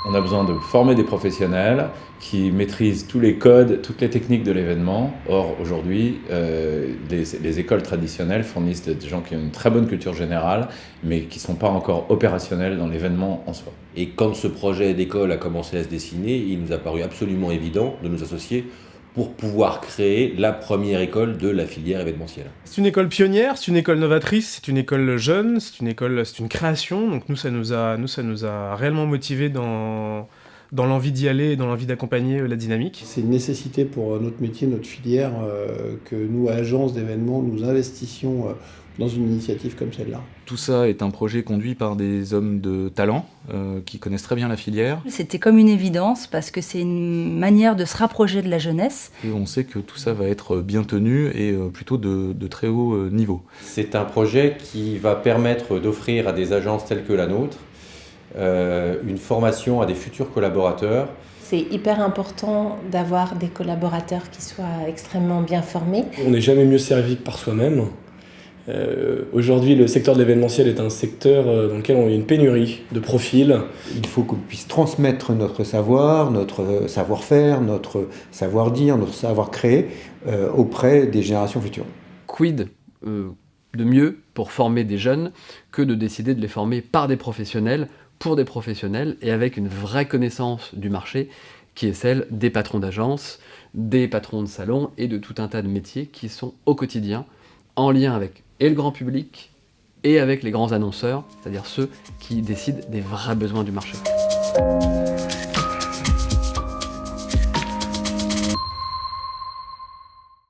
On a besoin de former des professionnels qui maîtrisent tous les codes, toutes les techniques de l'événement. Or, aujourd'hui, les écoles traditionnelles fournissent des gens qui ont une très bonne culture générale, mais qui ne sont pas encore opérationnels dans l'événement en soi. Et quand ce projet d'école a commencé à se dessiner, il nous a paru absolument évident de nous associer pour pouvoir créer la première école de la filière événementielle. C'est une école pionnière, c'est une école novatrice, c'est une école jeune, c'est une création. Donc nous, ça nous a réellement motivés dans l'envie d'y aller et dans l'envie d'accompagner la dynamique. C'est une nécessité pour notre métier, notre filière, que nous, à l'agence d'événements, nous investissions dans une initiative comme celle-là. Tout ça est un projet conduit par des hommes de talent qui connaissent très bien la filière. C'était comme une évidence parce que c'est une manière de se rapprocher de la jeunesse. Et on sait que tout ça va être bien tenu et plutôt de très haut niveau. C'est un projet qui va permettre d'offrir à des agences telles que la nôtre une formation à des futurs collaborateurs. C'est hyper important d'avoir des collaborateurs qui soient extrêmement bien formés. On n'est jamais mieux servi que par soi-même. Aujourd'hui, le secteur de l'événementiel est un secteur dans lequel on a une pénurie de profils. Il faut qu'on puisse transmettre notre savoir, notre savoir-faire, notre savoir-dire, notre savoir-créer auprès des générations futures. Quid de mieux pour former des jeunes que de décider de les former par des professionnels, pour des professionnels et avec une vraie connaissance du marché qui est celle des patrons d'agence, des patrons de salon et de tout un tas de métiers qui sont au quotidien en lien avec et le grand public et avec les grands annonceurs, c'est-à-dire ceux qui décident des vrais besoins du marché.